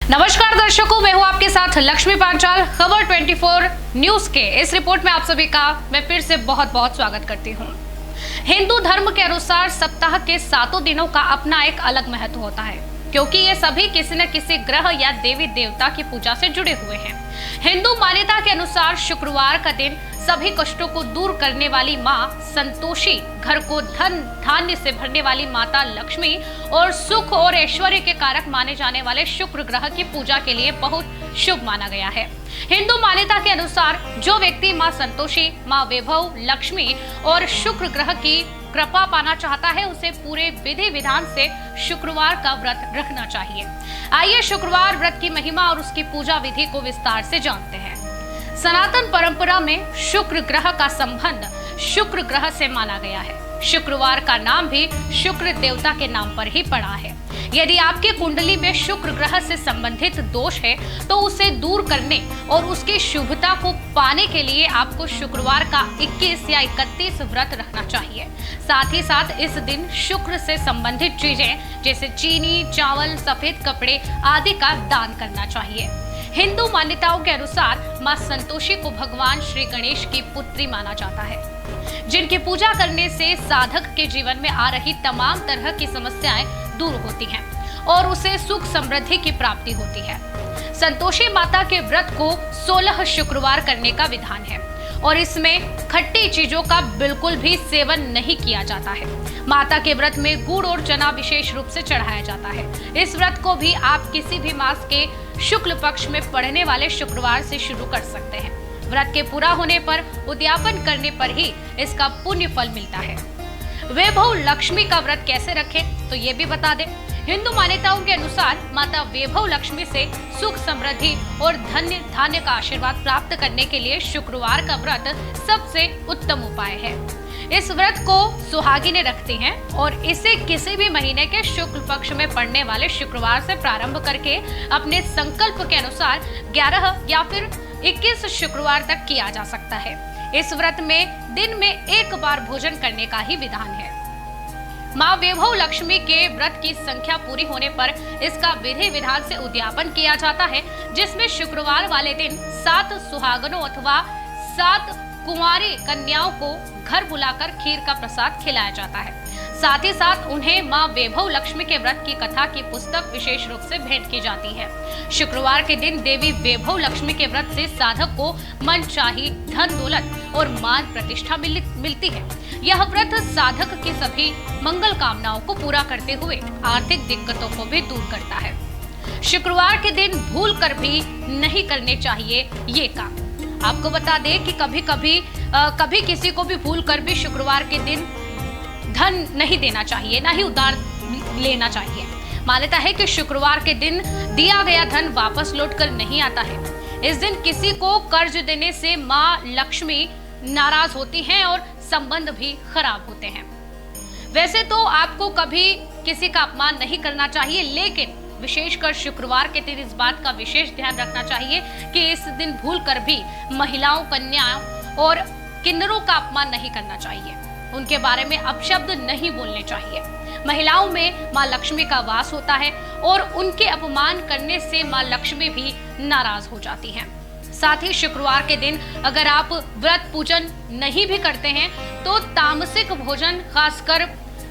नमस्कार दर्शकों, मैं हूं आपके साथ लक्ष्मी पांचाल। खबर 24 न्यूज के इस रिपोर्ट में आप सभी का मैं फिर से बहुत बहुत स्वागत करती हूं। हिंदू धर्म के अनुसार सप्ताह के 7 दिनों का अपना एक अलग महत्व होता है, क्योंकि ये सभी किसी न किसी ग्रह या देवी देवता की पूजा से जुड़े हुए हैं। हिंदू मान्यता के अनुसार शुक्रवार का दिन सभी कष्टों को दूर करने वाली मां संतोषी, घर को धन धान्य से भरने वाली माता लक्ष्मी और सुख और ऐश्वर्य के कारक माने जाने वाले शुक्र ग्रह की पूजा के लिए बहुत शुभ माना गया है। हिंदू मान्यता के अनुसार जो व्यक्ति मां संतोषी, मां वैभव लक्ष्मी और शुक्र ग्रह की कृपा पाना चाहता है, उसे पूरे विधि विधान से शुक्रवार का व्रत रखना चाहिए। आइए शुक्रवार व्रत की महिमा और उसकी पूजा विधि को विस्तार से जानते हैं। सनातन परंपरा में शुक्र ग्रह का संबंध शुक्र ग्रह से माना गया है। शुक्रवार का नाम भी शुक्र देवता के नाम पर ही पड़ा है। यदि आपकी कुंडली में शुक्र ग्रह से संबंधित दोष है तो उसे दूर करने और उसकी शुभता को पाने के लिए आपको शुक्रवार का 21 या 31 व्रत रखना चाहिए। साथ ही साथ इस दिन शुक्र से संबंधित चीजें जैसे चीनी, चावल, सफेद कपड़े आदि का दान करना चाहिए। हिंदू मान्यताओं के अनुसार मां संतोषी को भगवान श्री गणेश की पुत्री माना जाता है, जिनकी पूजा करने से साधक के जीवन में आ रही तमाम तरह की समस्याएं दूर होती हैं और उसे सुख समृद्धि की प्राप्ति होती है। संतोषी माता के व्रत को 16 शुक्रवार करने का विधान है और इसमें खट्टी चीजों का बिल्कुल भी सेवन नहीं किया जाता है। माता के व्रत में गुड़ और चना विशेष रूप से चढ़ाया जाता है। इस व्रत को भी आप किसी भी मास के शुक्ल पक्ष में पड़ने वाले शुक्रवार से शुरू कर सकते हैं। व्रत के पूरा होने पर उद्यापन करने पर ही इसका पुण्य फल मिलता है। वैभव लक्ष्मी का व्रत कैसे रखें, तो ये भी बता दें। हिंदू मान्यताओं के अनुसार माता वैभव लक्ष्मी से सुख समृद्धि और धन्य धान्य का आशीर्वाद प्राप्त करने के लिए शुक्रवार का व्रत सबसे उत्तम उपाय है। इस व्रत को सुहागिनें रखती हैं और इसे किसी भी महीने के शुक्ल पक्ष में पड़ने वाले शुक्रवार से प्रारंभ करके अपने संकल्प के अनुसार 11 या फिर 21 शुक्रवार तक किया जा सकता है। इस व्रत में दिन में एक बार भोजन करने का ही विधान है। मां वैभव लक्ष्मी के व्रत की संख्या पूरी होने पर इसका विधि विधान से उद्यापन किया जाता है, जिसमें शुक्रवार वाले दिन 7 सुहागनों अथवा 7 कुंवारी कन्याओं को घर बुलाकर खीर का प्रसाद खिलाया जाता है। साथ ही साथ उन्हें मां वैभव लक्ष्मी के व्रत की कथा की पुस्तक विशेष रूप से भेंट की जाती है। शुक्रवार के दिन देवी वैभव लक्ष्मी के व्रत से साधक को मनचाही धन दौलत और मान प्रतिष्ठा मिलती है। यह व्रत साधक की सभी मंगल कामनाओं को पूरा करते हुए आर्थिक दिक्कतों को भी दूर करता है। शुक्रवार के दिन भूल कर भी नहीं करने चाहिए ये काम। आपको बता दें कि कभी किसी को भी भूल कर भी शुक्रवार के दिन धन नहीं देना चाहिए, ना ही उधार लेना चाहिए। मान्यता है कि शुक्रवार के दिन दिया गया धन वापस लौटकर नहीं आता है। इस दिन किसी को कर्ज देने से मां लक्ष्मी नाराज होती हैं और संबंध भी खराब होते हैं। वैसे तो आपको कभी किसी का अपमान नहीं करना चाहिए, लेकिन विशेषकर शुक्रवार के दिन इस बात का विशेष ध्यान रखना चाहिए कि इस दिन भूल कर भी महिलाओं, कन्याओं और किन्नरों का अपमान नहीं करना चाहिए। उनके बारे में अपशब्द नहीं बोलने चाहिए। महिलाओं में मां लक्ष्मी का वास होता है और उनके अपमान करने से मां लक्ष्मी भी नाराज हो जाती हैं। साथ ही शुक्रवार के दिन अगर आप व्रत पूजन नहीं भी करते हैं तो तामसिक भोजन, खासकर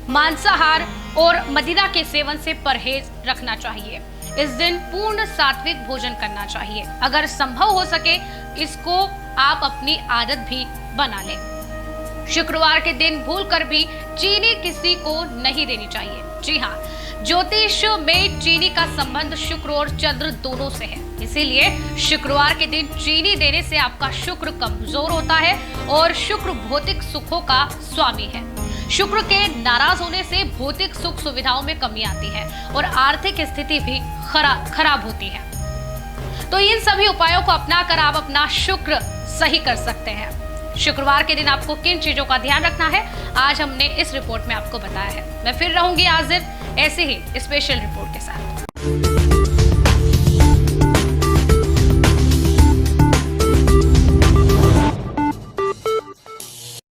मांसाहार और मदिरा के सेवन से परहेज रखना चाहिए। इस दिन पूर्ण सात्विक भोजन करना चाहिए। अगर संभव हो सके इसको आप अपनी आदत भी बना लें। शुक्रवार के दिन भूलकर भी चीनी किसी को नहीं देनी चाहिए। जी हाँ, ज्योतिष में चीनी का संबंध शुक्र और चंद्र दोनों से है, इसीलिए शुक्रवार के दिन चीनी देने से आपका शुक्र कमजोर होता है और शुक्र भौतिक सुखों का स्वामी है। शुक्र के नाराज होने से भौतिक सुख सुविधाओं में कमी आती है और आर्थिक स्थिति भी खराब होती है। तो इन सभी उपायों को अपनाकर आप अपना शुक्र सही कर सकते हैं। शुक्रवार के दिन आपको किन चीजों का ध्यान रखना है, आज हमने इस रिपोर्ट में आपको बताया है। मैं फिर रहूंगी हाजिर ऐसे ही स्पेशल रिपोर्ट के साथ।